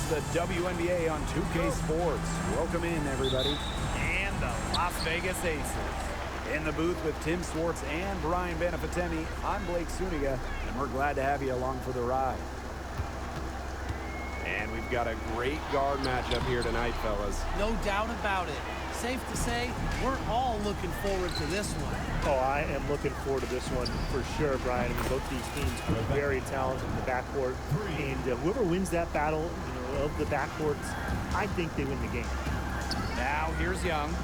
It's the WNBA on 2K Sports. Welcome in, everybody. And the Las Vegas Aces. In the booth with Tim Swartz and Brian Benefatemi, I'm Blake Suniga, and we're glad to have you along for the ride. And we've got a great guard matchup here tonight, fellas. No doubt about it. Safe to say, we're all looking forward to this one. Oh, I am looking forward to this one for sure, Brian. I mean, both these teams are very talented in the backcourt, and whoever wins that battle, of the backcourts, I think they win the game. Now here's Young.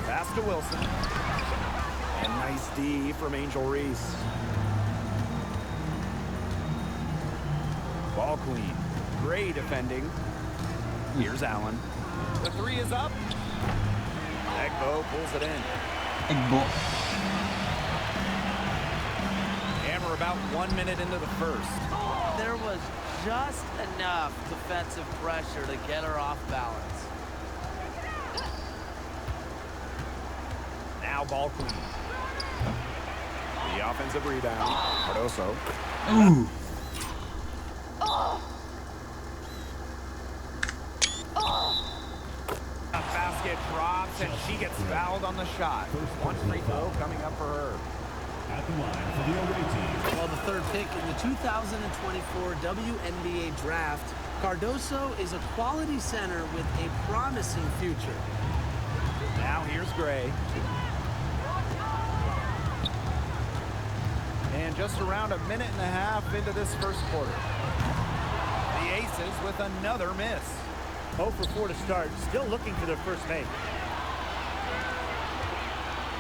Pass to Wilson. And nice D from Angel Reese. Ball queen. Great defending. Here's Allen. The three is up. Egbo pulls it in. Egbo. And we're about 1 minute into the first. There was just enough defensive pressure to get her off balance. Now ball queen. The offensive rebound. Cardoso. Ooh. A basket drops, and she gets fouled on the shot. One free throw coming up for her. At the line for the away team. Well, the third pick in the 2024 WNBA draft, Cardoso is a quality center with a promising future. Now here's Gray. And just around a minute and a half into this first quarter. The Aces with another miss. 0 for 4 to start, still looking for their first make.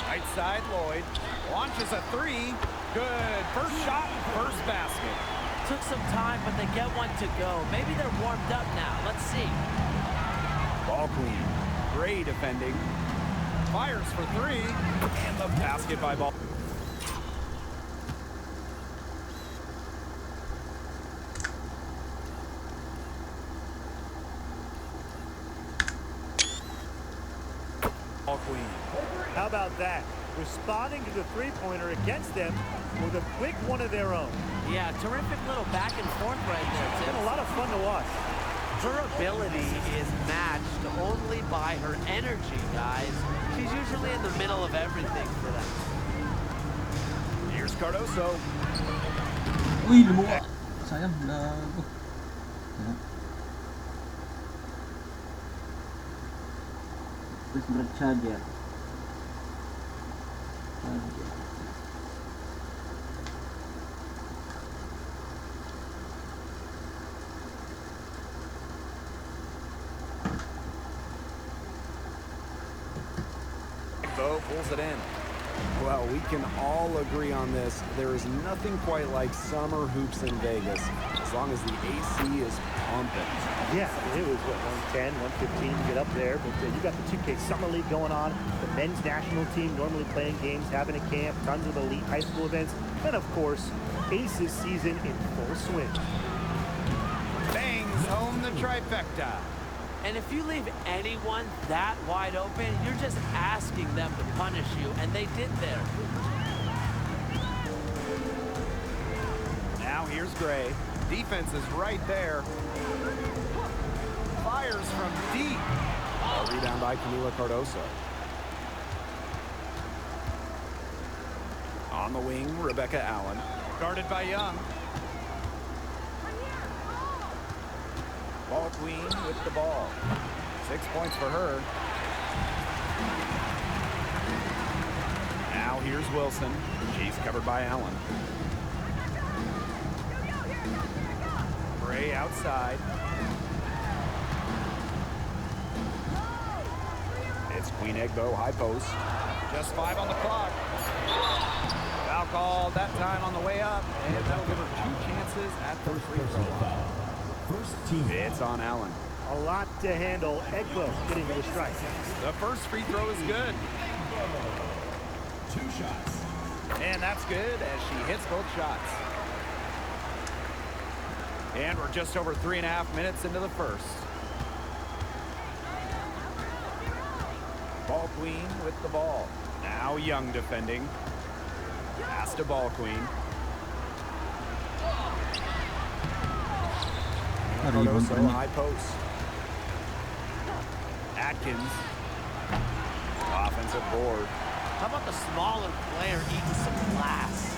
Right side, Lloyd. Launches a three. Good. First shot, first basket. Took some time, but they get one to go. Maybe they're warmed up now. Let's see. Ball queen. Gray defending. Fires for three. And the basket by Ball. Ball queen. How about that? Responding to the three-pointer against them with a quick one of their own. Yeah, terrific little back and forth right there, It's Tim. been a lot of fun to watch. Her ability is matched only by her energy, guys. She's usually in the middle of everything for them. Here's Cardoso. Wih, dibawa. Sayang, udah. Terus bercharge. Bo pulls it in. Well, we can all agree on this. There is nothing quite like summer hoops in Vegas, as long as the AC is pumping. Yeah, it was, 110, 115 to get up there. But you got the 2K Summer League going on. The men's national team normally playing games, having a camp, tons of elite high school events. And, of course, Aces season in full swing. Bangs home the trifecta. And if you leave anyone that wide open, you're just asking them to punish you, and they did there. Now here's Gray. Defense is right there. Fires from deep. A rebound by Camila Cardoso. On the wing, Rebecca Allen. Guarded by Young. Ball queen with the ball. 6 points for her. Now here's Wilson. She's covered by Allen. Gray outside. It's Queen Egbo, high post. Just 5 on the clock. Foul called that time on the way up. And that'll give her 2 chances at the free throw line. First team. It's on Allen. A lot to handle. Egbo getting to the strike. The first free throw is good. 2 shots. And that's good as she hits both shots. And we're just over 3.5 minutes into the first. Ball queen with the ball. Now Young defending. Pass pass to Ball Queen. Cardoso, high post. Atkins. Offensive board. How about the smaller player eating some glass?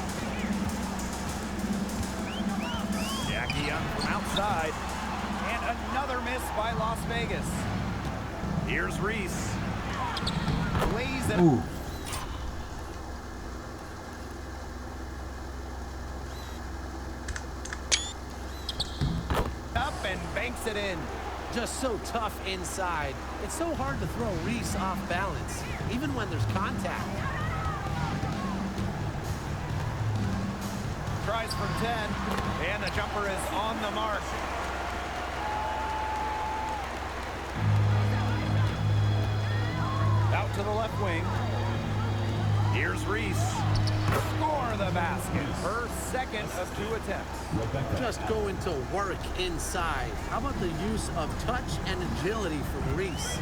Jackie Young from outside. And another miss by Las Vegas. Here's Reese. Lays it. Ooh. Up and banks it in. Just so tough inside. It's so hard to throw Reese off balance, even when there's contact. Tries from 10, and the jumper is on the mark. Out to the left wing. Here's Reese. Score the basket. Her second of 2 attempts. Just going to work inside. How about the use of touch and agility from Reese?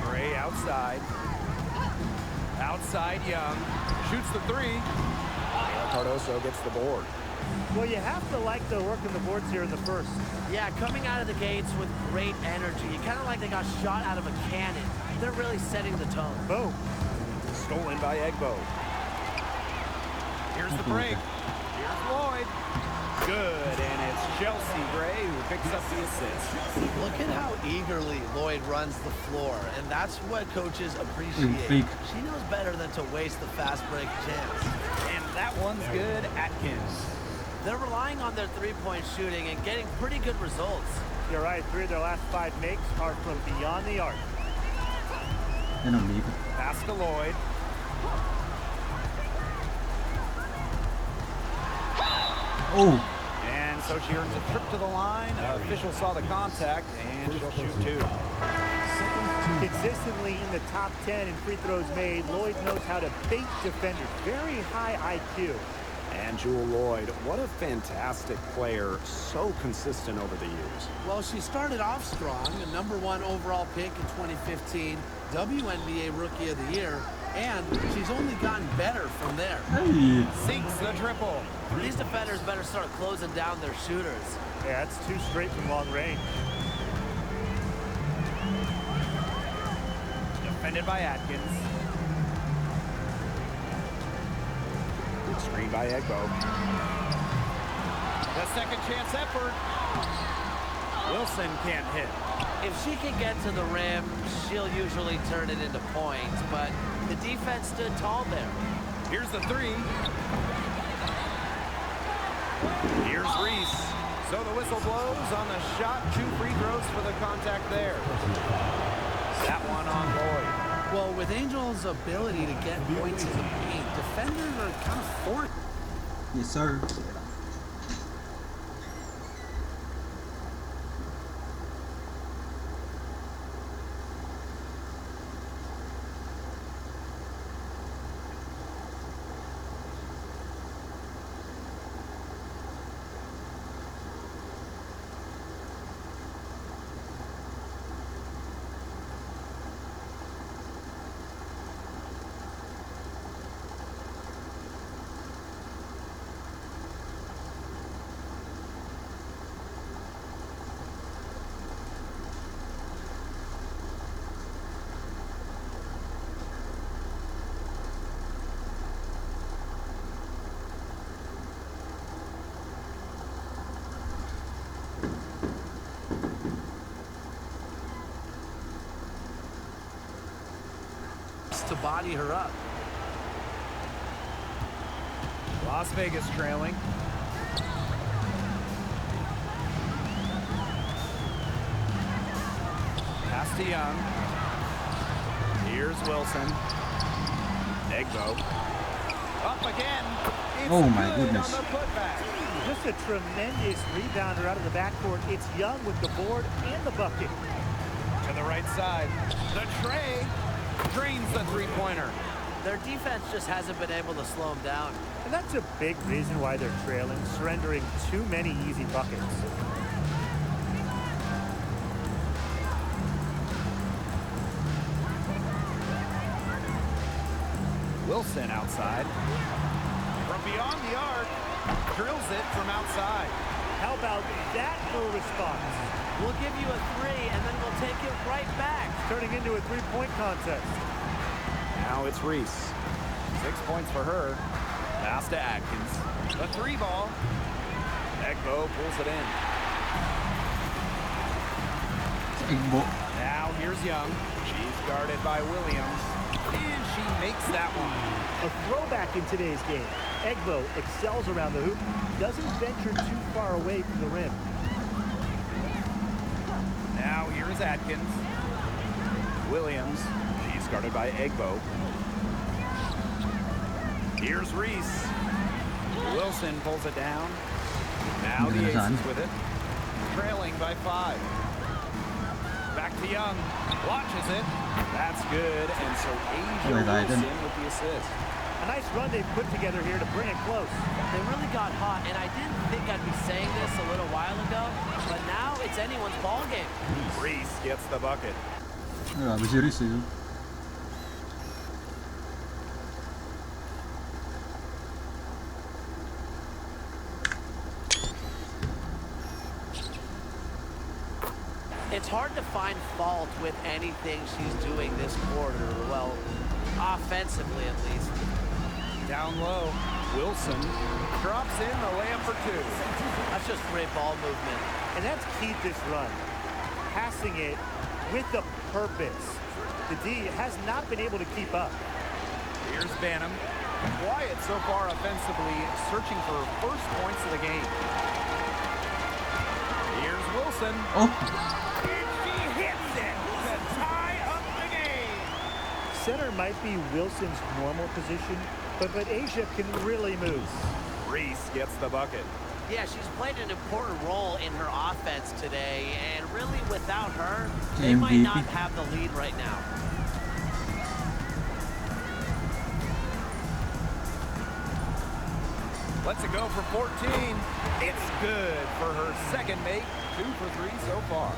Gray outside. Outside Young. Shoots the 3. Cardoso gets the board. Well, you have to like the work on the boards here in the first. Yeah, coming out of the gates with great energy. Kind of like they got shot out of a cannon. They're really setting the tone. Boom. Stolen by Egbo. Here's the break. Here's Lloyd. Good, and it's Chelsea Gray who picks up the assist. Look at how eagerly Lloyd runs the floor, and that's what coaches appreciate. Fake. She knows better than to waste the fast break chance. And that one's good. Atkins. They're relying on their three-point shooting and getting pretty good results. You're right. 3 of their last 5 makes are from beyond the arc. Yan ang ligo. Pass to Lloyd. Oh. And so she earns a trip to the line. Official saw the contact, and she'll shoot 2. Consistently in the top 10 in free throws made, Lloyd knows how to bait defenders. Very high IQ. And Jewel Lloyd, what a fantastic player. So consistent over the years. Well, she started off strong, the #1 overall pick in 2015, WNBA Rookie of the Year, and she's only gotten better from there. Hey. Sinks the triple. These defenders better start closing down their shooters. Yeah, that's 2 straight from long range. Defended by Atkins. Good screen by Egbo. The second chance effort. Wilson can't hit. If she can get to the rim, she'll usually turn it into points, but the defense stood tall there. Here's the 3. Here's Reese. So the whistle blows on the shot. 2 free throws for the contact there. That one on Lloyd. Well, with Angel's ability to get points in the paint, defenders are kind of foreign. Yes, sir. To body her up. Las Vegas trailing. Pass to Young. Here's Wilson. Egbo. Up again. It's Oh, my good goodness. on the putback. Just a tremendous rebounder out of the backcourt. It's Young with the board and the bucket. To the right side. The tray drains the three-pointer. Their defense just hasn't been able to slow them down. And that's a big reason why they're trailing, surrendering too many easy buckets. Wilson outside. From beyond the arc, drills it from outside. How about that for a response? We'll give you a 3, and then we'll take it right back. Turning into a three-point contest. Now it's Reese. 6 points for her. Pass to Atkins. The 3 ball. Egbo pulls it in. Egbo. Now here's Young. She's guarded by Williams. And she makes that one. A throwback in today's game. Egbo excels around the hoop, doesn't venture too far away from the rim. Now here's Atkins. Williams. She's guarded by Egbo. Here's Reese. Wilson pulls it down. Now the Aces with it. Trailing by 5. Back to Young. Watches it. That's good. And so Asia Wilson with the assist. A nice run they've put together here to bring it close. They really got hot, and I didn't think I'd be saying this a little while ago, but now it's anyone's ball game. Reese gets the bucket. Grabe si Riz eh. It's hard to find fault with anything she's doing this quarter, well, offensively at least. Down low. Wilson drops in the layup for 2. That's just great ball movement. And that's key to this run. Passing it with a purpose. The D has not been able to keep up. Here's Banham. Quiet so far offensively, searching for first points of the game. Here's Wilson. Oh. And she hits it to tie up the game. Center might be Wilson's normal position, but Asia can really move. Reese gets the bucket. Yeah, she's played an important role in her offense today, and really without her, they might MVP. not have the lead right now. Lets it go for 14. It's good for her second make. 2 for 3 so far.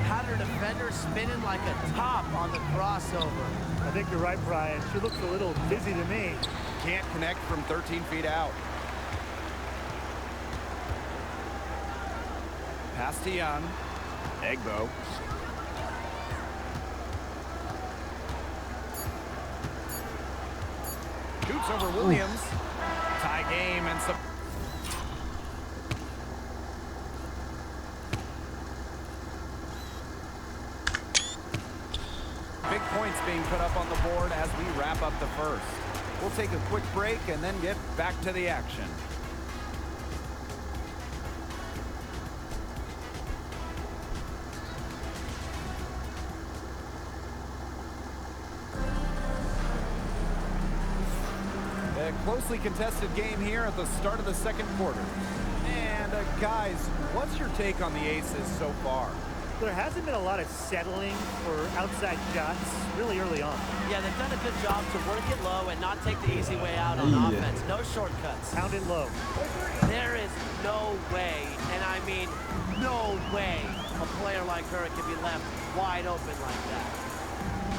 Had her defender spinning like a top on the crossover. I think you're right, Brian. She looks a little dizzy to me. Can't connect from 13 feet out. Pass to Young. Egbo. Shoots over Williams. Tie game and some. Big points being put up on the board as we wrap up the first. We'll take a quick break and then get back to the action. A closely contested game here at the start of the second quarter. And guys, what's your take on the Aces so far? There hasn't been a lot of settling for outside shots really early on. Yeah, they've done a good job to work it low and not take the easy way out on offense. No shortcuts. Pound it low. There is no way, and I mean no way, a player like her can be left wide open like that.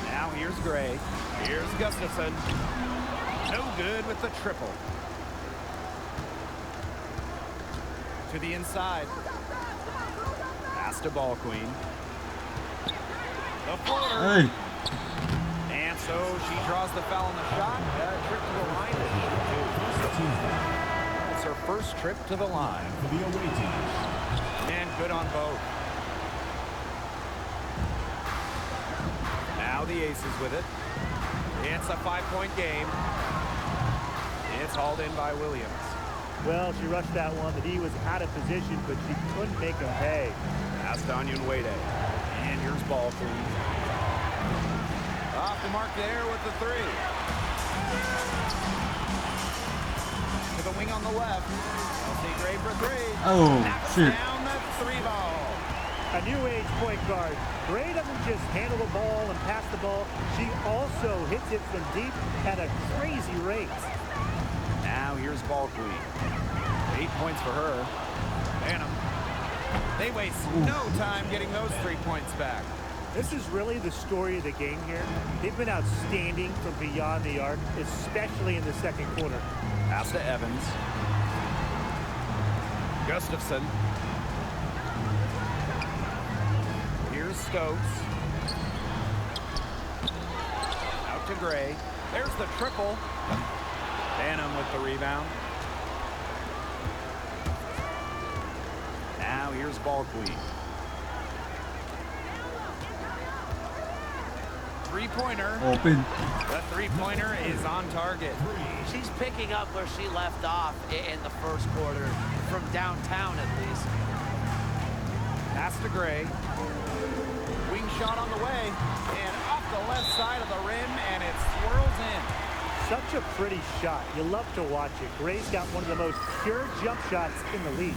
Now here's Gray. Here's Gustafson. No good with the triple. To the inside. Pass to Ball Queen. The floater. Hey. And so she draws the foul on the shot. Trip to the line. It's her first trip to the line. For the away team. And good on both. Now the Aces with it. It's a 5-point game. It's hauled in by Williams. Well, she rushed that one. The D was out of position, but she couldn't make him pay. Pass to Onyenwede. And here's Ball Queen. Off the mark there with the 3. To the wing on the left. Kelsey Gray for 3. Oh, Knocks shit. down the 3 ball. A new age point guard. Gray doesn't just handle the ball and pass the ball. She also hits it from deep at a crazy rate. Now here's Ball Queen. 8 points for her. Banham. They waste no time getting those 3 points back. This is really the story of the game here. They've been outstanding from beyond the arc, especially in the second quarter. Pass to Evans. Gustafson. Here's Stokes. Out to Gray. There's the triple. Banham with the rebound. Now here's Ballqueen. Three-pointer. Open. The three-pointer is on target. She's picking up where she left off in the first quarter, from downtown at least. Pass to Gray. Wing shot on the way. And off the left side of the rim, and it swirls in. Such a pretty shot. You love to watch it. Gray's got one of the most pure jump shots in the league.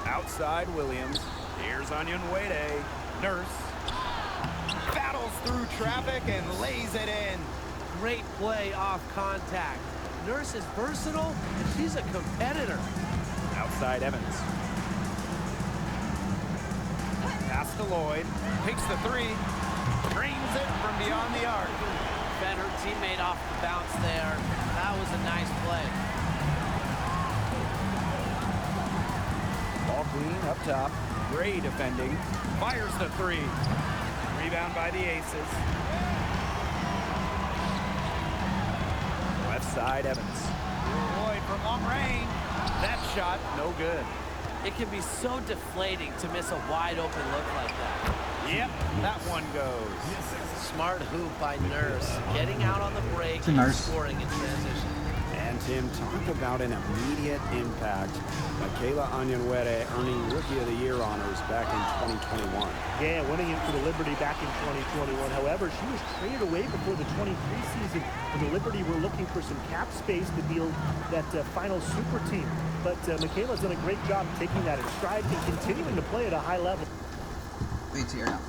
Outside Williams. Here's Onyenwere. Nurse. Battles through traffic and lays it in. Great play off contact. Nurse is versatile, and she's a competitor. Outside Evans. Pass to Lloyd. Takes the three. Drains it from beyond the arc. Fed her teammate off the bounce there. That was a nice play. Ballqueen up top. Gray defending. Fires the three. Rebound by the Aces. Left side Evans. Lloyd from long range. That shot no good. It can be so deflating to miss a wide open look like that. Yep, that one goes. Smart hoop by Nurse, getting out on the break It's a and Nurse. scoring in transition. And Tim, talk about an immediate impact. Michaela Onyenwere earning Rookie of the Year honors back in 2021. Yeah, winning it for the Liberty back in 2021. However, she was traded away before the 23 season when the Liberty were looking for some cap space to build that final super team. But Michaela's done a great job taking that in stride and continuing to play at a high level. Wait here now.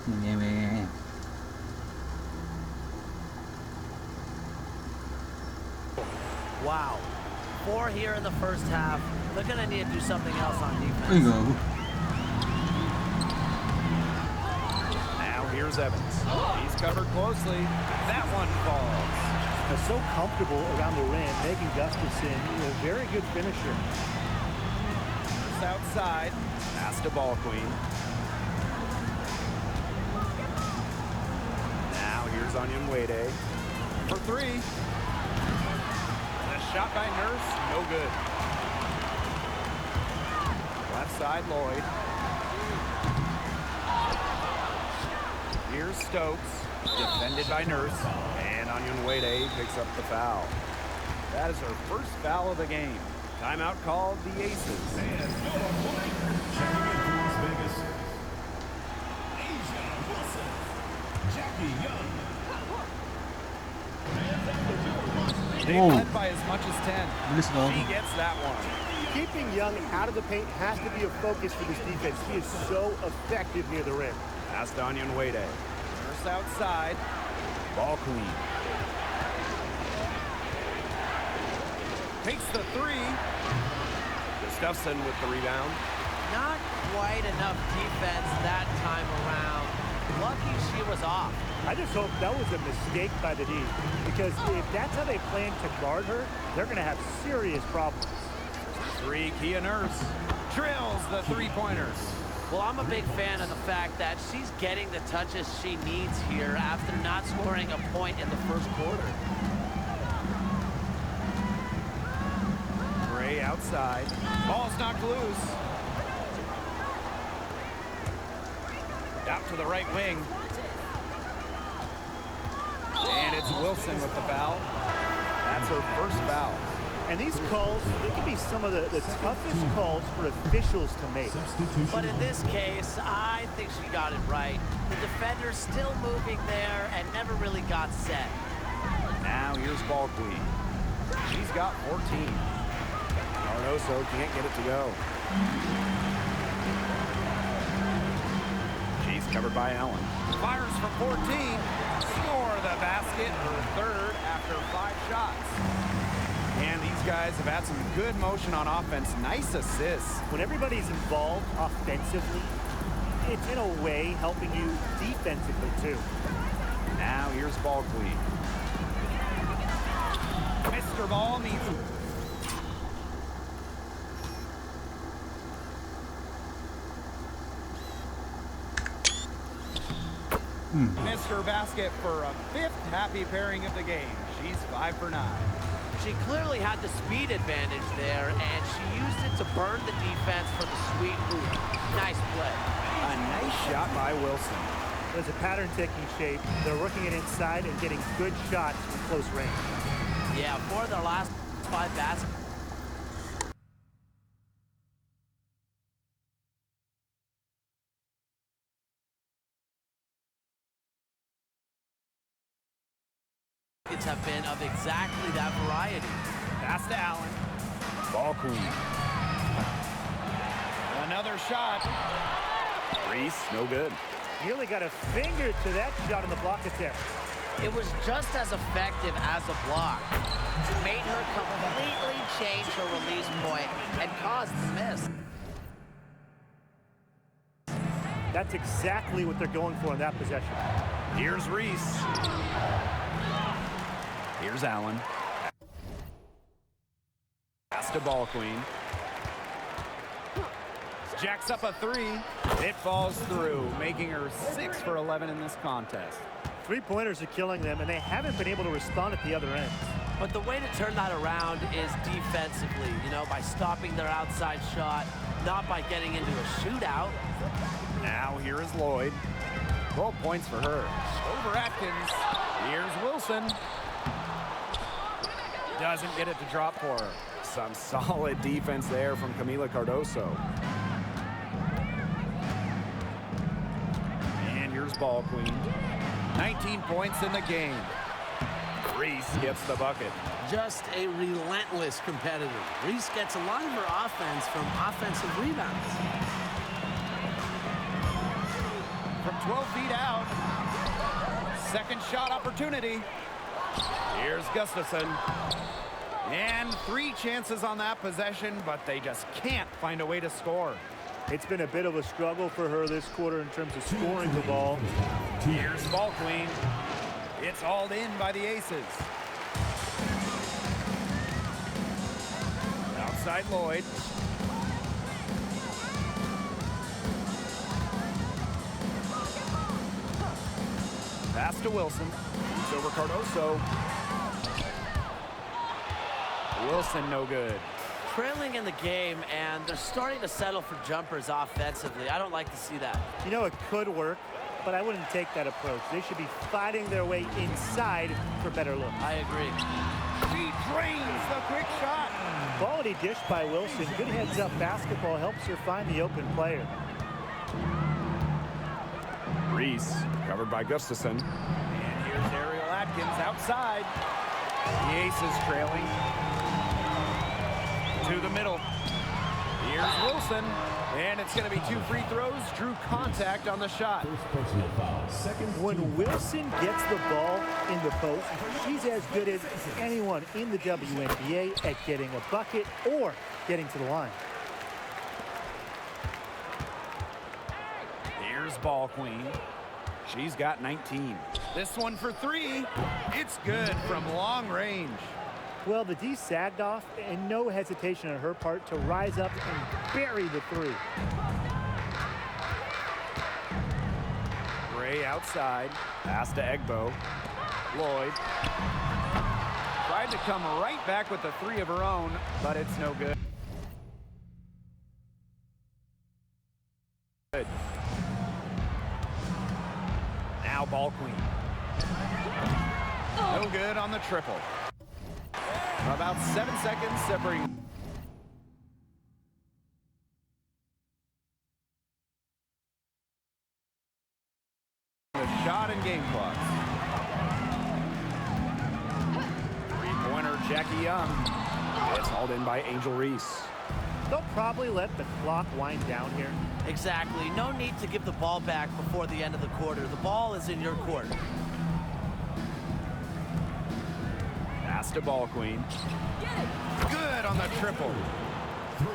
WNBA. Wow. 4 here in the first half. They're going to need to do something else on defense. There you go. Now here's Evans. He's covered closely. That one falls. So comfortable around the rim. Megan Gustafson, a very good finisher. Just outside. Pass to Ballqueen. Now here's Onyenwere for three. And a shot by Nurse, no good. Left side Lloyd. Here's Stokes, defended by Nurse. And Onyenwere picks up the foul. That is her first foul of the game. Timeout called the Aces. And Noah White checking in for Las Vegas. Asia Wilson. Jackie Young. They Whoa. led by as much as 10. Listen She gets that one. Keeping Young out of the paint has to be a focus for this defense. He is so effective near the rim. Pass to Onyenwere. Nurse outside. Ball queen. Takes the three. Gustafson with the rebound. Not quite enough defense that time around. Lucky she was off. I just hope that was a mistake by the D, because if that's how they plan to guard her, they're going to have serious problems. Three, Kia Nurse. Drills the three-pointers. Well, I'm a big fan of the fact that she's getting the touches she needs here after not scoring a point in the first quarter. Gray outside. Ball's knocked loose. Out to the right wing. And it's Wilson with the foul. That's her first foul. And these calls, they can be some of the toughest calls for officials to make. Substitution. But in this case, I think she got it right. The defender's still moving there and never really got set. Now here's ball queen. She's got 14. Cardoso can't get it to go. She's covered by Allen. Fires from 14. Score the basket, her third after 5 shots. And these guys have had some good motion on offense. Nice assists. When everybody's involved offensively, it's in a way helping you defensively too. Now here's ball queen. Mr. Ball needs Mr. Basket for a 5th happy pairing of the game. She's 5 for 9. She clearly had the speed advantage there, and she used it to burn the defense for the sweet hoop. Nice play. A nice shot by Wilson. There's a pattern taking shape. They're working it inside and getting good shots from close range. Yeah, for their last 5 baskets. Have been of exactly that variety. Pass to Allen. Ball queen. Another shot. Reese, no good. He only got a finger to that shot in the block attempt. It was just as effective as a block. Made her completely change her release point and caused the miss. That's exactly what they're going for in that possession. Here's Reese. Here's Allen. Pass to ball queen. Jacks up a 3. It falls through, making her 6 for 11 in this contest. Three-pointers are killing them, and they haven't been able to respond at the other end. But the way to turn that around is defensively, you know, by stopping their outside shot, not by getting into a shootout. Now here is Lloyd. 12 points for her. Over Atkins. Here's Wilson. Doesn't get it to drop for her. Some solid defense there from Camila Cardoso. And here's ball queen. 19 points in the game. Reese gets the bucket. Just a relentless competitor. Reese gets a lot of her offense from offensive rebounds. From 12 feet out. Second shot opportunity. Here's Gustafson. And 3 chances on that possession, but they just can't find a way to score. It's been a bit of a struggle for her this quarter in terms of scoring the ball. Here's ball queen. It's hauled in by the Aces. Outside Lloyd. Pass to Wilson. It's over Cardoso. Wilson no good. Trailing in the game, and they're starting to settle for jumpers offensively. I don't like to see that. You know, it could work but I wouldn't take that approach. They should be fighting their way inside for better looks. I agree. He drains the quick shot. Quality dish by Wilson. Good heads-up basketball helps her find the open player. Reese, covered by Gustafson. And here's Ariel Atkins outside. The Aces trailing. To the middle. Here's Wilson. And it's going to be 2 free throws. Drew contact on the shot. First personal foul. Second. When Wilson gets the ball in the post, she's as good as anyone in the WNBA at getting a bucket or getting to the line. Here's Ball Queen. She's got 19. This one for 3. It's good from long range. Well, the D sagged off, and no hesitation on her part to rise up and bury the 3. Gray outside. Pass to Egbo. Lloyd. Tried to come right back with the 3 of her own, but it's no good. Now Ball Queen. No good on the triple. About 7 seconds separating. The shot and game clock. Three-pointer Jackie Young. It's hauled in by Angel Reese. They'll probably let the clock wind down here. Exactly. No need to give the ball back before the end of the quarter. The ball is in your court. Pass to Ball Queen. Good on the triple. 3.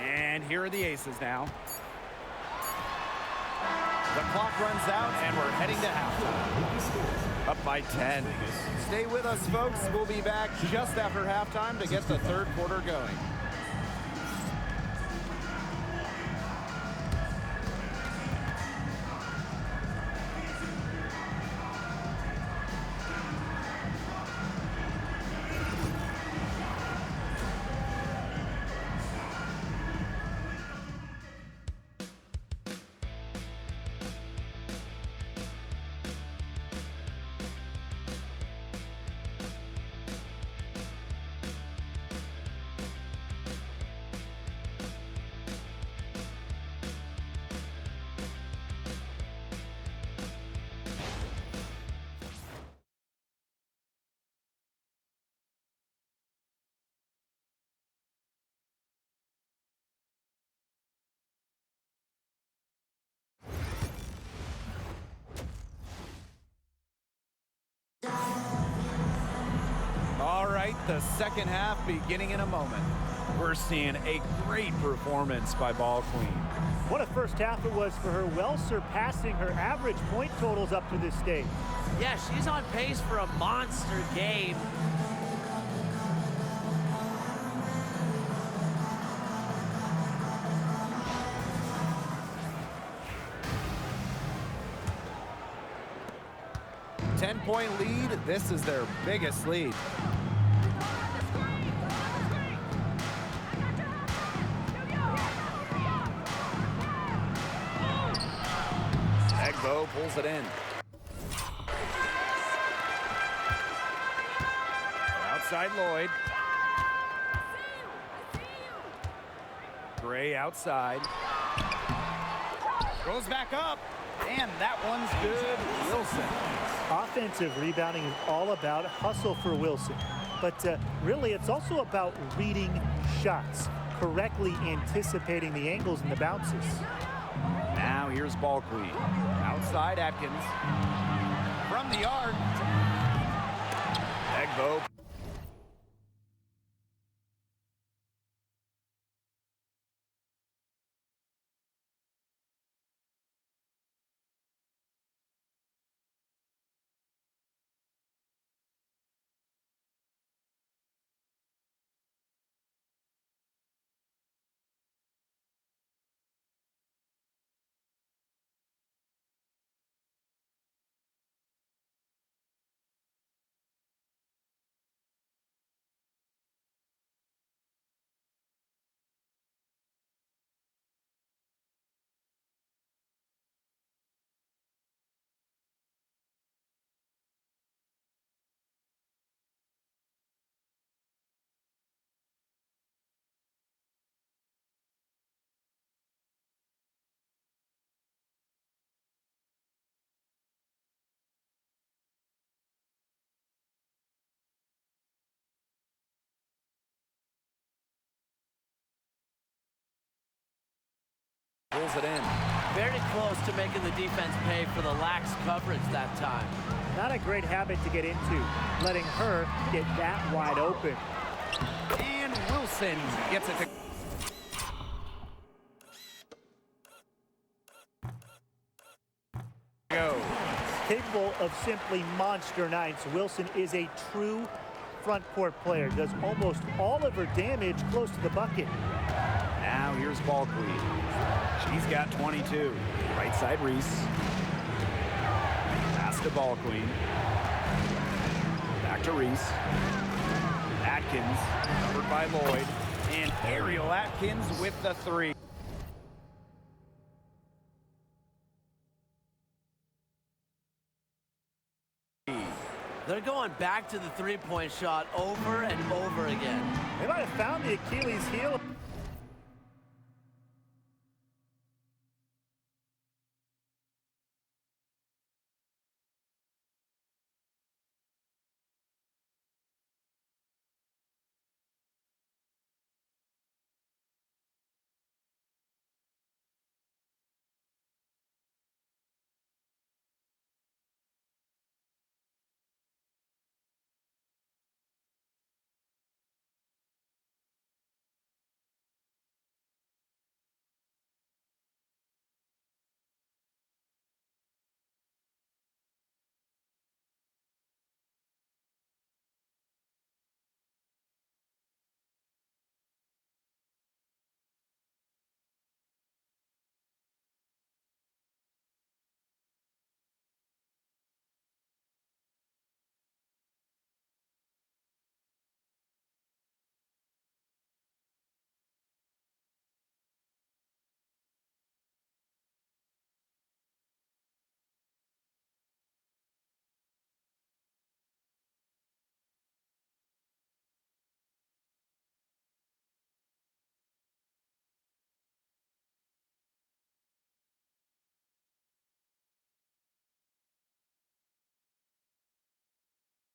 And here are the Aces now. The clock runs out, and we're heading to halftime. Up by 10. Stay with us, folks. We'll be back just after halftime to get the third quarter going. All right, the second half beginning in a moment. We're seeing a great performance by Ball Queen. What a first half it was for her, well surpassing her average point totals up to this stage. Yeah, she's on pace for a monster game. Ten-point lead. This is their biggest lead. Egbo pulls it in. Outside Lloyd. Gray outside. Goes back up. And that one's good. Wilson. Offensive rebounding is all about hustle for Wilson. But really, it's also about reading shots, correctly anticipating the angles and the bounces. Now here's Ball Queen. Outside Atkins. From the arc. Egbo Pulls it in. Very close to making the defense pay for the lax coverage that time. Not a great habit to get into, letting her get that wide open. And Wilson gets it to go. Capable of simply monster nights, Wilson is a true front court player. Does almost all of her damage close to the bucket. Now here's Ball Queen. She's got 22. Right side Reese. Pass to Ball Queen. Back to Reese. Atkins, covered by Lloyd. And Ariel Atkins with the three. They're going back to the three-point shot over and over again. They might have found the Achilles heel.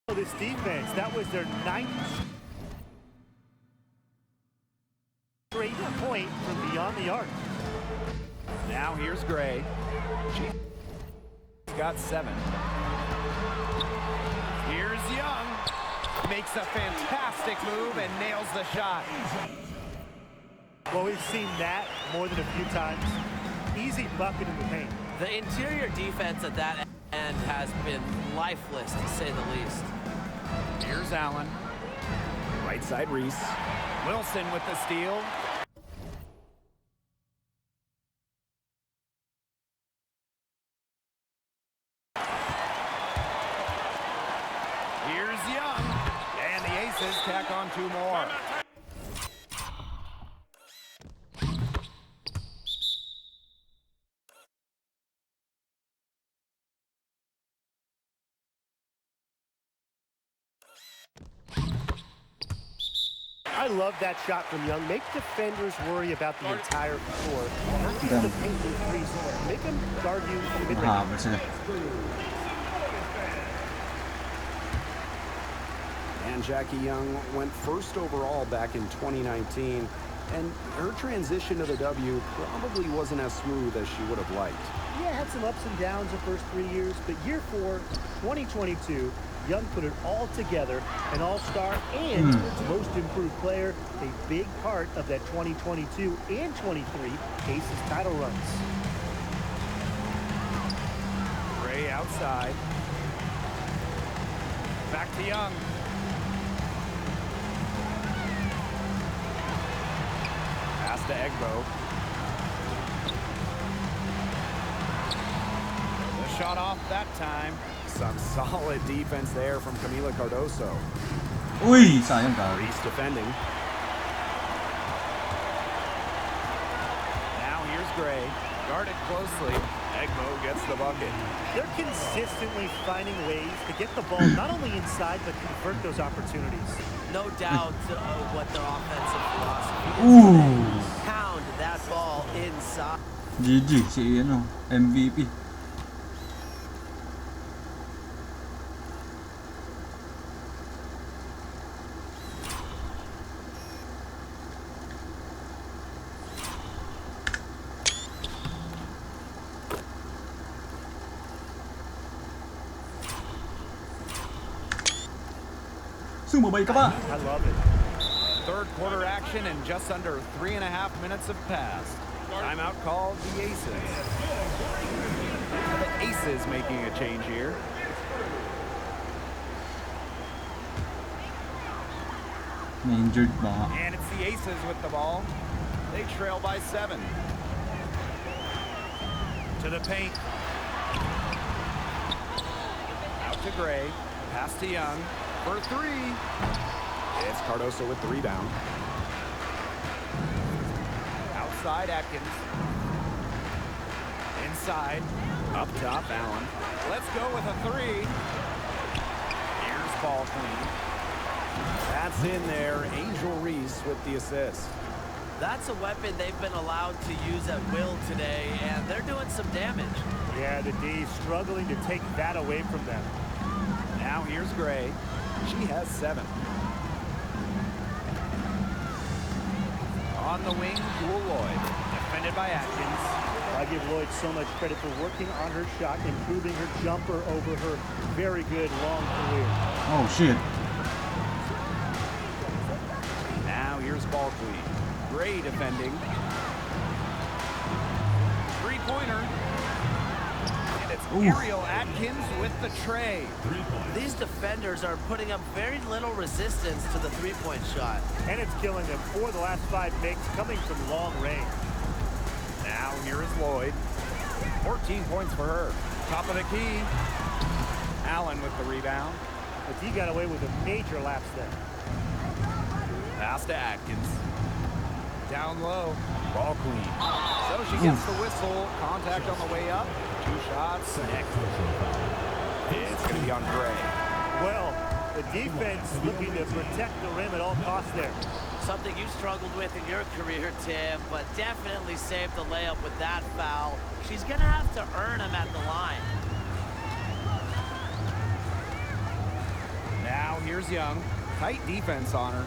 This defense, that was their 9th straight point from beyond the arc. Now here's Gray. She's got 7. Here's Young. Makes a fantastic move and nails the shot. Well, we've seen that more than a few times. Easy bucket in the paint. The interior defense at that end has been lifeless, to say the least. Here's Allen. Right side Reese. Wilson with the steal. Here's Young. And the Aces tack on 2 more. I love that shot from Young. Make defenders worry about the entire floor. Not just the paint increase. Make them guard you in the mid-range. हाँ वैसे And Jackie Young went first overall back in 2019, and her transition to the W probably wasn't as smooth as she would have liked. Yeah, had some ups and downs the first 3 years, but year 4, 2022, Young put it all together, an all-star and most improved player, a big part of that 2022 and 23 Aces title runs. Gray outside. Back to Young. Pass to Egbo. The shot off that time. Some solid defense there from Camila Cardoso. ui sayang kali Reese defending. Now here's Gray. Guarded closely. Egbo gets the bucket. They're consistently finding ways to get the ball not only inside, but convert those opportunities. No doubt what their offensive philosophy is. Pound that ball inside. GG si ano MVP Xin mời các bạn. I love it. Third quarter action and just under 3.5 minutes have passed. Timeout called the Aces. The Aces making a change here. May injured ba? And it's the Aces with the ball. They trail by 7. To the paint. Out to Gray. Pass to Young. For 3. It's Cardoso with the rebound. Outside Atkins. Inside. Up top Allen. Let's go with a 3. Here's ball clean. That's in there. Angel Reese with the assist. That's a weapon they've been allowed to use at will today, and they're doing some damage. Yeah, the D struggling to take that away from them. Now here's Gray. She has 7. On the wing, Jewel Lloyd. Defended by Atkins. I give Lloyd so much credit for working on her shot, improving her jumper over her very good long career. Oh shit. Now here's ball clean. Gray defending. 3-pointer. And it's Ariel Atkins with the tray. These defenders are putting up very little resistance to the three-point shot. And it's killing them. 4 of the last 5 makes coming from long range. Now here is Lloyd. 14 points for her. Top of the key. Allen with the rebound. But he got away with a major lapse there. Pass to Atkins. Down low. Ball clean. So she gets the whistle. Contact on the way up. 2 shots. Next. It's going to be on Gray. Well, the defense looking to protect the rim at all costs there. Something you struggled with in your career, Tim, but definitely saved the layup with that foul. She's going to have to earn him at the line. Now here's Young. Tight defense on her.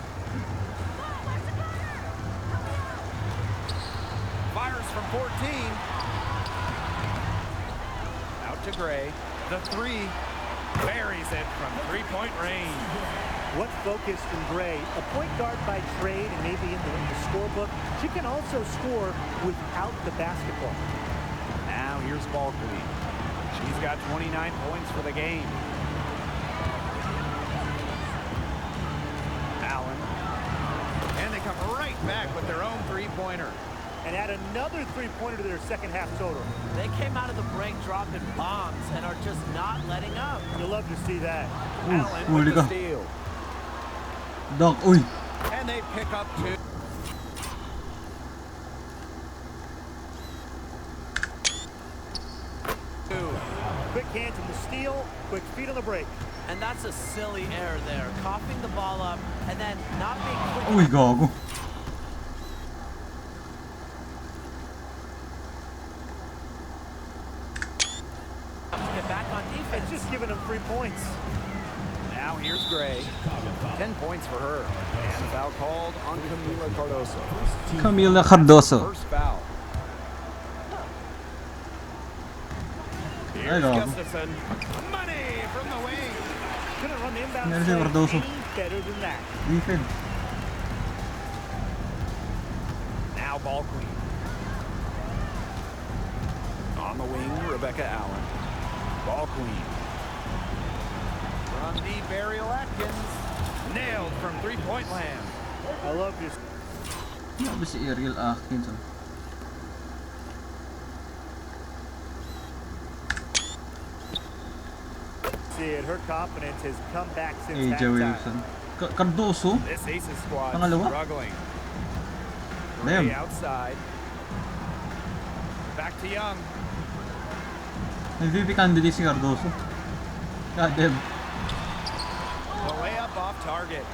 Fires from 14. Out to Gray. The 3. Buries it from 3-point range. What focus from Gray? A point guard by trade and maybe in the scorebook. She can also score without the basketball. Now here's ball clean. She's got 29 points for the game. Allen. And they come right back with their own 3-pointer. And add another 3-pointer to their second half total. They came out of the break dropping bombs and are just not letting up. You'll love to see that. Allen with the steal. Dog, uy. And they pick up 2. Quick hands in the steal, quick feet on the break. And that's a silly error there. Coughing the ball up and then not being quick. Uy, gago. Get back on defense. It's just giving them 3 points. Now here's Gray. 10 points for her. And foul called on Camila Cardoso. Camila Cardoso. First foul. Here's Hello. Gustafson. Money from the wing. Couldn't run the inbound There's play Cardoso. any better than that. Defense. Now ball queen. On the wing, Rebecca Allen. Ball queen. From the Ariel Atkins. Nailed from 3-point land. I love this. Ano ba si Ariel Atkins? Oh? See it, her confidence has come back since AJ halftime. Wilson. Cardoso? This Aces squad Pangalawa? struggling. Damn. Gray outside. Back to Young. MVP candidate si Cardoso. God damn. The layup off target.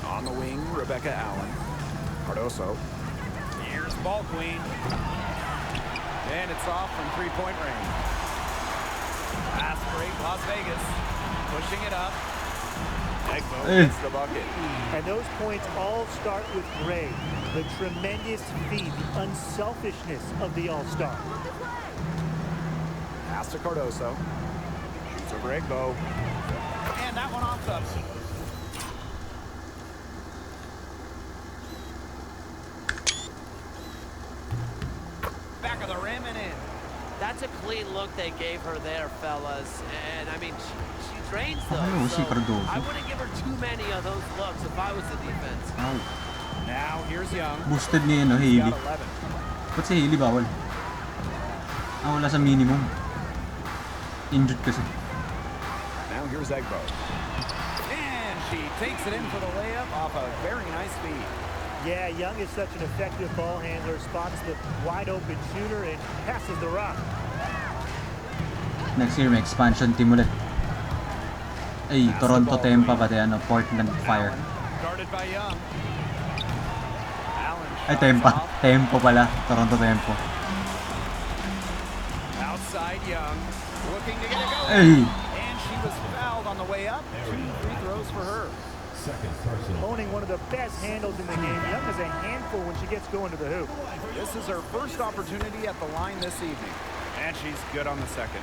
On the wing, Rebecca Allen. Cardoso. Here's ball queen. And it's off from 3-point range. Pass break, Las Vegas. Pushing it up. Egbo gets the bucket. And those points all start with Gray. The tremendous feat, the unselfishness of the All-Star. Pass to Cardoso. Shoots to Rigbo. And that one off the... back of the rim and in. That's a clean look they gave her there, fellas. And, I mean, she drains those. Ayaw si So Cardoso. I wouldn't give her too many of those looks if I was the defense. Ow. Now here's Young. Boosted ni ano, He's Haley. got 11. Ba't si Haley bawal? Wala sa minimum. Injured kasi. Now here's Egbo. And she takes it in for the layup off a very nice feed. Yeah, Young is such an effective ball handler, spots the wide open shooter and passes the rock. Next year, may expansion team ulit. Ay, Toronto Tempa pati ano, Portland Fire. Allen, guarded by Young. Allen Ay, shots Tempa. off. Tempo pala. Toronto Tempo. Outside Young, looking to get it going. Ay! And she was fouled on the way up. 2 free throws for her. Second personal. Owning one of the best handles in the game. Young is a handful when she gets going to the hoop. This is her first opportunity at the line this evening. And she's good on the second.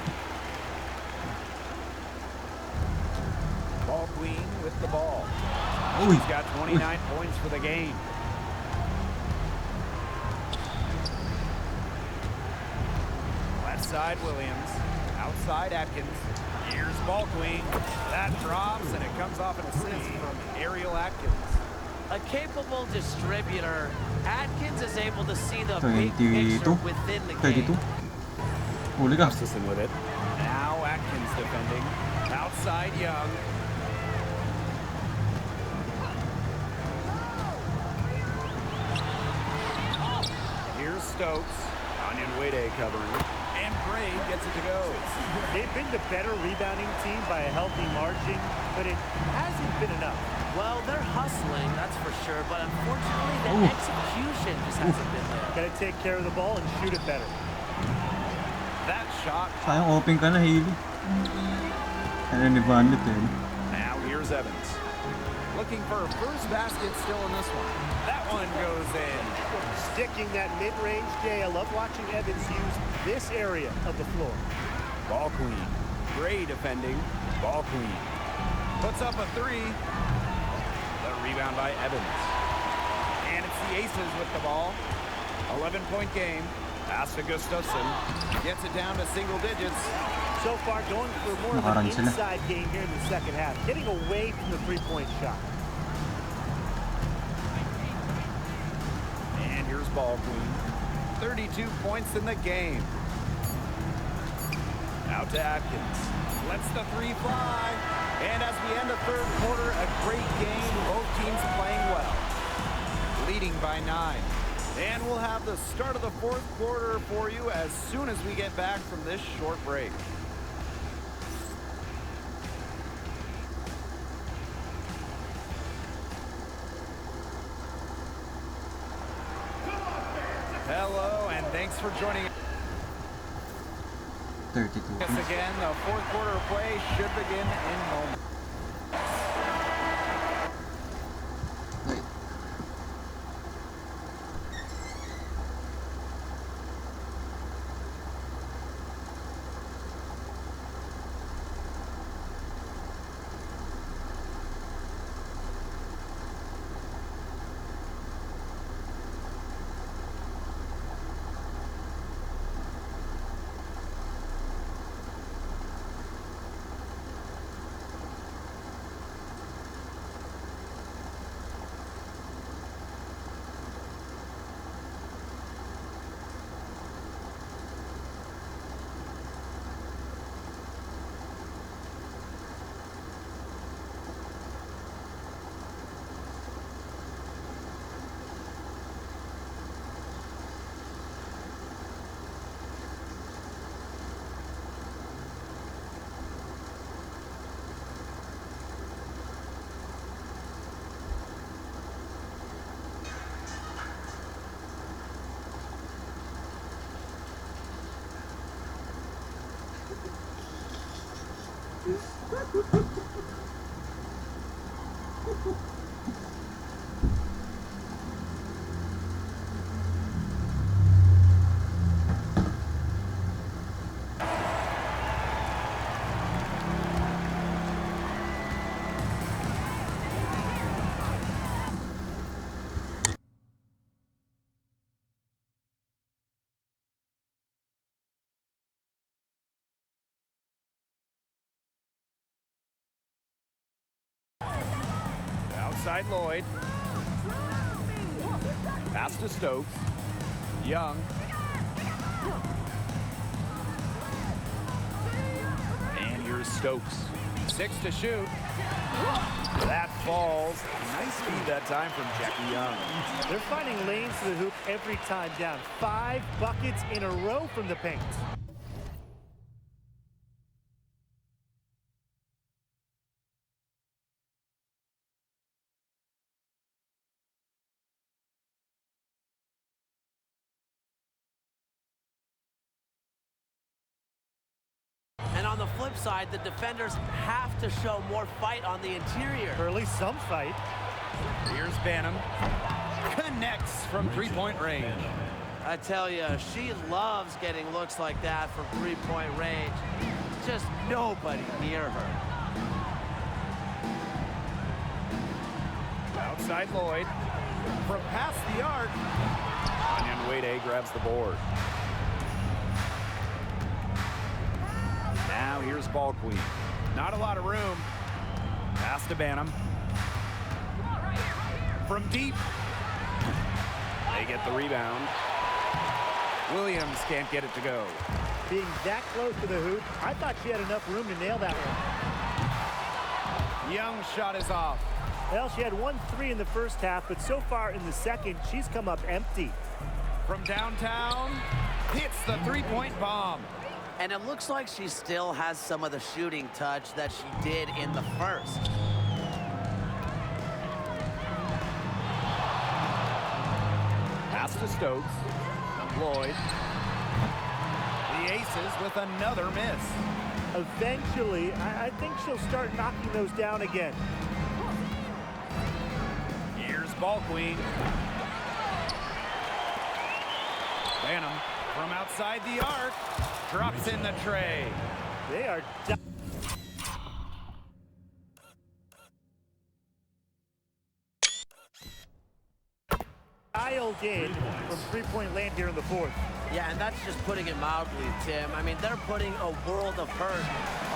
Ball queen with the ball. Uy! She's got 29 points for the game. Left side Williams. Outside Atkins. Here's ball queen. That drops and it comes off an assist from Ariel Atkins. A capable distributor, Atkins is able to see the big 22. picture within the 32. game. Huli ka. Gustafson with it. Now Atkins defending. Outside Young. Here's Stokes. Onion Wade covering. And Gray gets it to go. They've been the better rebounding team by a healthy margin, but it hasn't been enough. Well, they're hustling, that's for sure, but unfortunately the Ooh. execution just hasn't been there. Got to take care of the ball and shoot it better. That shot. Sayang open ka na, Haley. Ano ni Vanlit eh. Now here's Evans. Looking for a first basket still in this one. That one goes in. Sticking that mid-range J. I love watching Evans use this area of the floor. Ball queen. Gray defending. Ball queen. Puts up a three. The rebound by Evans. And it's the Aces with the ball. 11-point game. Pass to Gustafson. Gets it down to single digits. So far, going for more of an Nakaraan sila. inside game here in the second half. Getting away from the three-point shot. And here's ball queen. 32 points in the game. Out to Atkins. Lets the three fly. And as we end the third quarter, a great game. Both teams playing well. Leading by 9. And we'll have the start of the fourth quarter for you as soon as we get back from this short break. Hello, and thanks for joining 32 us points. again. The fourth quarter of play should begin in moments. Wait. Outside Lloyd. Pass to Stokes. Young. And here's Stokes. 6 to shoot. That falls. Nice feed that time from Jackie Young. They're finding lanes to the hoop every time down. 5 buckets in a row from the paint. And on the flip side, the defenders have to show more fight on the interior. Or at least some fight. Here's Banham. Connects from three-point range. I tell you, she loves getting looks like that from three-point range. Just nobody near her. Outside Lloyd. From past the arc. Onyenwere grabs the board. Now here's Ball Queen. Not a lot of room. Pass to Banham. From deep. They get the rebound. Williams can't get it to go. Being that close to the hoop, I thought she had enough room to nail that one. Young's shot is off. Well, she had 1 3 in the first half, but so far in the second, she's come up empty. From downtown, hits the three-point bomb. And it looks like she still has some of the shooting touch that she did in the first. Pass to Stokes. Lloyd. The Aces with another miss. Eventually, I think she'll start knocking those down again. Here's Ball Queen. Banham from outside the arc. Drops in the tray. They are done. Dialed in from three-point land here in the fourth. Yeah, and that's just putting it mildly, Tim. I mean, they're putting a world of hurt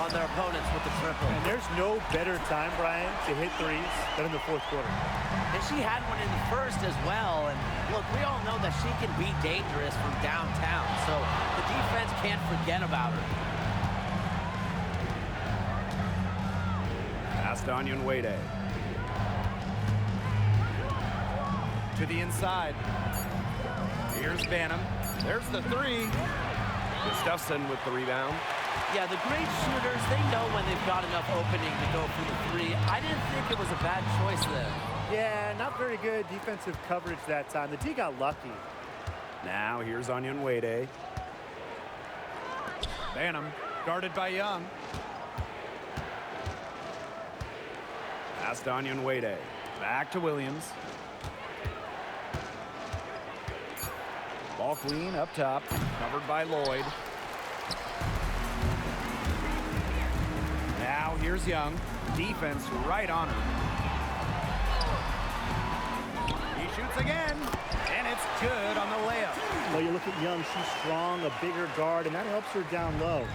on their opponents with the triple. And there's no better time, Brian, to hit threes than in the fourth quarter. And she had one in the first as well. And look, we all know that she can be dangerous from downtown. So the defense can't forget about her. Pass to Onyenwere. To the inside. Here's Banham. There's the three. Gustafson with the rebound. Yeah, the great shooters, they know when they've got enough opening to go for the three. I didn't think it was a bad choice there. Yeah, not very good defensive coverage that time. The D got lucky. Now here's Onyenwere. Banham guarded by Young. Pass to Onyenwere. Back to Williams. Ball Queen up top, covered by Lloyd. Now here's Young. Defense right on her. He shoots again, and it's good on the layup. Well, you look at Young, she's strong, a bigger guard, and that helps her down low.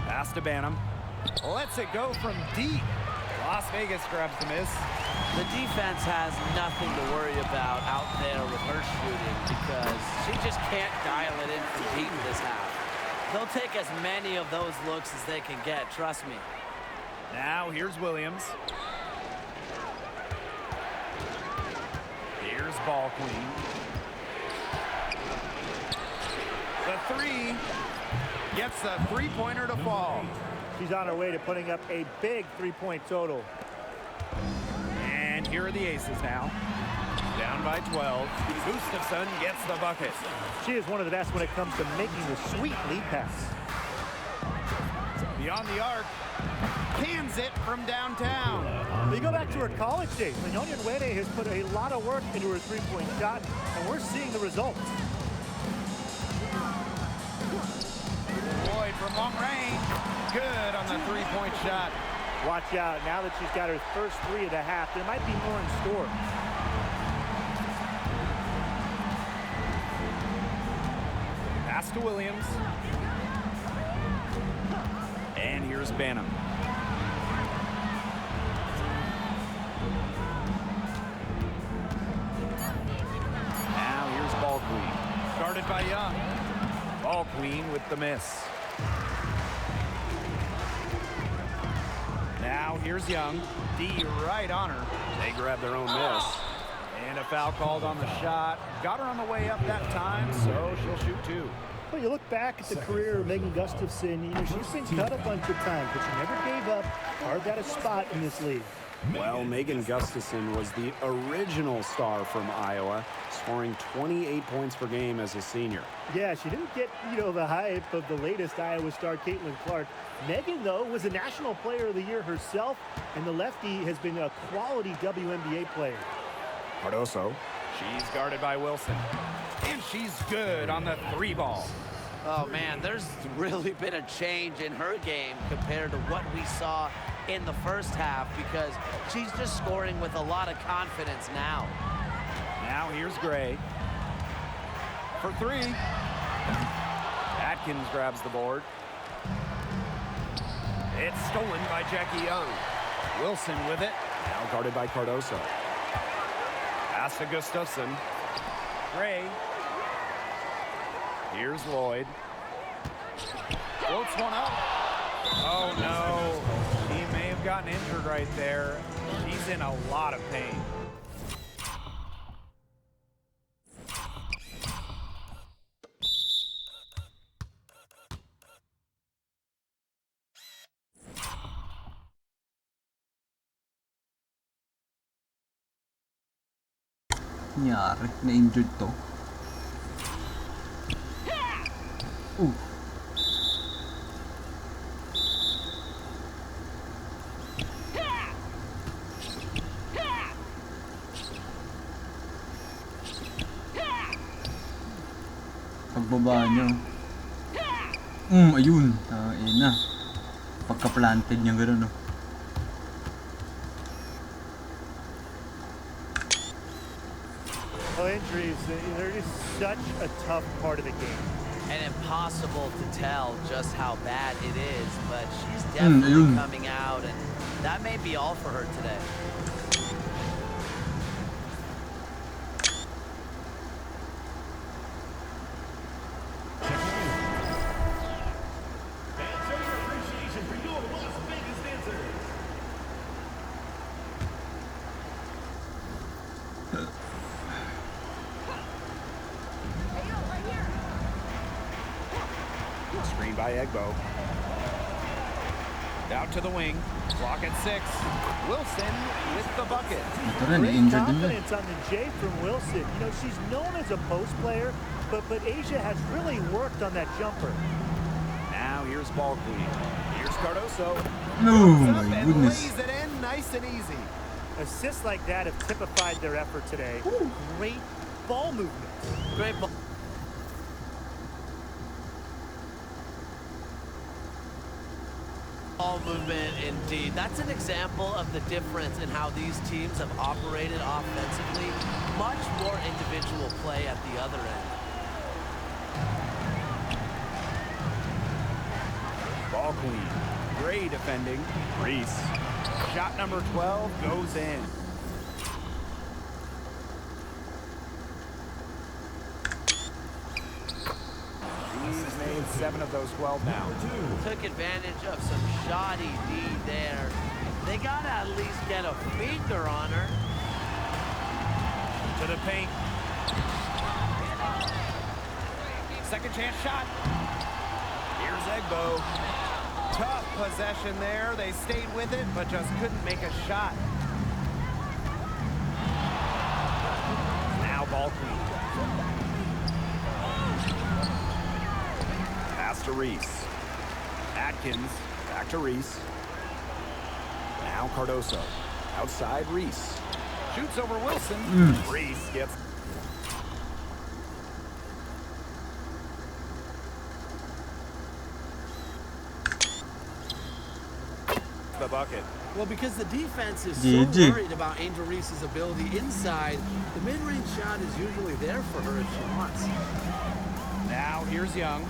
Pass to Banham. Lets it go from deep. Las Vegas grabs the miss. The defense has nothing to worry about out there with her shooting because she just can't dial it in from deep this half. They'll take as many of those looks as they can get, trust me. Now here's Williams. Here's Ball Queen. The three gets the three-pointer to fall. She's on her way to putting up a big three-point total. And here are the Aces now. Down by 12. Gustafson gets the bucket. She is one of the best when it comes to making the sweet lead pass. Beyond the arc. Cans it from downtown. We go back to her college days. Onyenwere has put a lot of work into her three-point shot, and we're seeing the results. Lloyd from long range. Good on the three-point shot. Watch out. Now that she's got her first three of the half, there might be more in store. Pass to Williams. here's Banham. Now here's Ball Queen. Guarded by Young. Ball Queen with the miss. Now here's Young. D right on her. They grab their own miss. And a foul called on the shot. Got her on the way up that time, so she'll shoot 2. Well, you look back at the career of Megan Gustafson, you know, she's been cut a bunch of times, but she never gave up, carved out a spot in this league. Well, Megan Gustafson was the original star from Iowa, scoring 28 points per game as a senior. Yeah, she didn't get, you know, the hype of the latest Iowa star, Caitlin Clark. Megan, though, was a National Player of the Year herself, and the lefty has been a quality WNBA player. Cardoso. She's guarded by Wilson. And she's good on the 3 ball. Oh, man, there's really been a change in her game compared to what we saw in the first half because she's just scoring with a lot of confidence now. Now here's Gray. For 3. Atkins grabs the board. It's stolen by Jackie Young. Wilson with it. Now guarded by Cardoso. Pass to Gustafson. Gray. Here's Lloyd. Floats one up. Oh, no. He may have gotten injured right there. She's in a lot of pain. Nangyari, na-injured to. Pagbaba nyo. Ayun. Ayun na. Pagka-planted niya gano'n, no? Well, injuries, they're just such a tough part of the game. And impossible to tell just how bad it is, but she's definitely coming out, and that may be all for her today. Screen by Egbo. Out to the wing. Clock at 6. Wilson with the bucket. Great confidence on the J from Wilson. You know, she's known as a post player, but Asia has really worked on that jumper. Now here's Ball Queen. Here's Cardoso. Oh my goodness. Lays it in nice and easy. Assists like that have typified their effort today. Ooh. Great ball movement. Great ball. Ball movement, indeed. That's an example of the difference in how these teams have operated offensively. Much more individual play at the other end. Ball Queen. Great defending. Reese. Shot number 12 goes in. He's made 7 of those 12 now. Took advantage of some shoddy D there. They gotta at least get a finger on her. To the paint. Second chance shot. Here's Egbo. Tough possession there. They stayed with it, but just couldn't make a shot. Now Ball Queen. Pass to Reese. Atkins. Back to Reese. Now Cardoso. Outside Reese. Shoots over Wilson. Reese gets... the bucket. Well, because the defense is so worried about Angel Reese's ability inside, the mid-range shot is usually there for her if she wants. Now here's Young.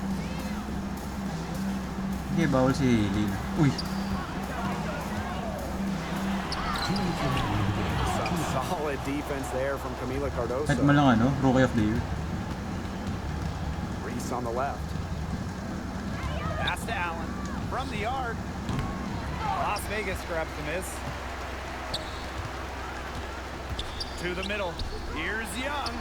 Okay, bawal si Hailey na. Uy! Solid defense there from Camila Cardoso. Kahit mo lang ano, Rookie of the Year. Reese on the left. Pass to Allen from the yard. Las Vegas grabs the miss. To the middle. Here's Young.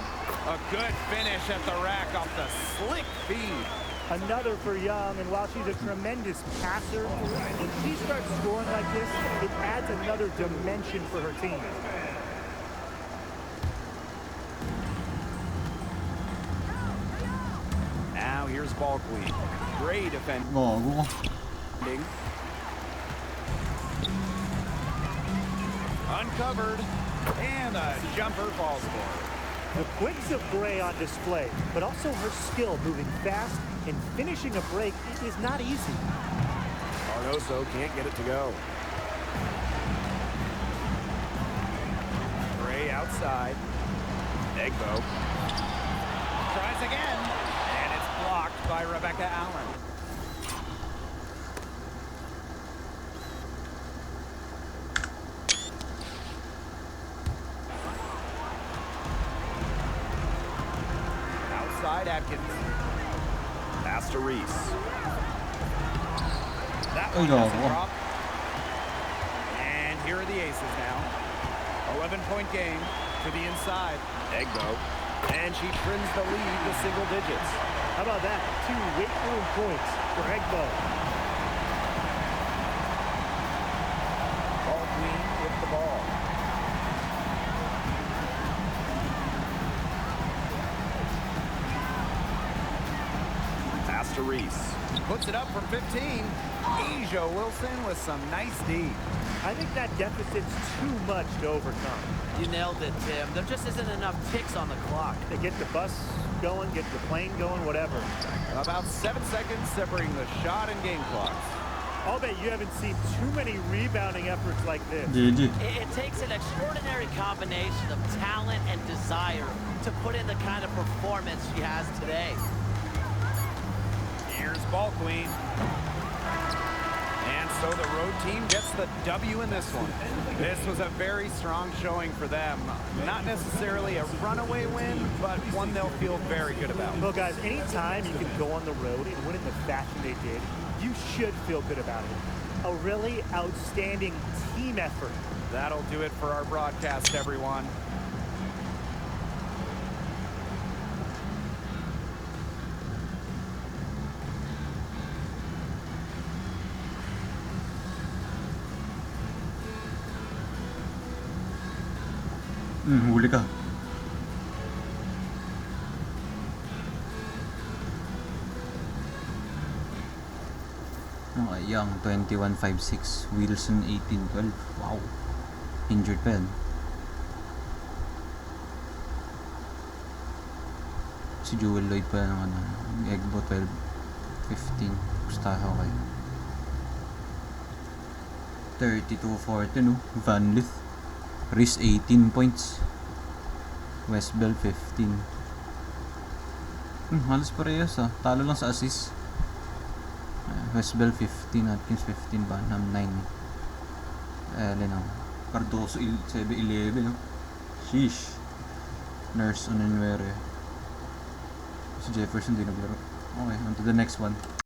A good finish at the rack off the slick feed. Another for Young, and while she's a tremendous passer, when she starts scoring like this, it adds another dimension for her team. Now here's Ball Queen. Great defending. Gago ka. Uncovered. And a jumper falls for her. The quicks of Gray on display, but also her skill moving fast and finishing a break is not easy. Cardoso can't get it to go. Gray outside. Egbo. Tries again. And it's blocked by Rebecca Allen. Outside Atkins. Pass to Reese. That Ay, one doesn't gago. drop. And here are the aces now. 11-point game to the inside. Egbo. And she trims the lead to single digits. How about that? 2 weight room points for Egbo. Ball Queen with the ball. Pass to Reese. Puts it up from 15. Asia Wilson with some nice D. I think that deficit's too much to overcome. You nailed it, Tim. There just isn't enough ticks on the clock. They get the bus going, get the plane going, whatever. About 7 seconds separating the shot and game clocks. I'll bet you haven't seen too many rebounding efforts like this. GG. It takes an extraordinary combination of talent and desire to put in the kind of performance she has today. Here's Ball Queen. And so the road team gets the W in this one. This was a very strong showing for them. Not necessarily a runaway win, but one they'll feel very good about. Well, guys, anytime you can go on the road and win in the fashion they did, you should feel good about it. A really outstanding team effort. That'll do it for our broadcast, everyone. Huli ka. Okay, Young 21.56, Wilson 18.12. Wow. Injured pa yan. Si Jewel Lloyd pa ng ano, Egbo 12.15. Basta okay. 32.40 no. Van Lith. Reese 18 points. Westbell 15. Halos parehas ah. Talo lang sa assist. Westbell 15, Atkins 15, Banham 9. Cardoso 7-11. Sheesh. Nurse Onenwere. Si Jefferson di naglaro. Okay, on to the next one.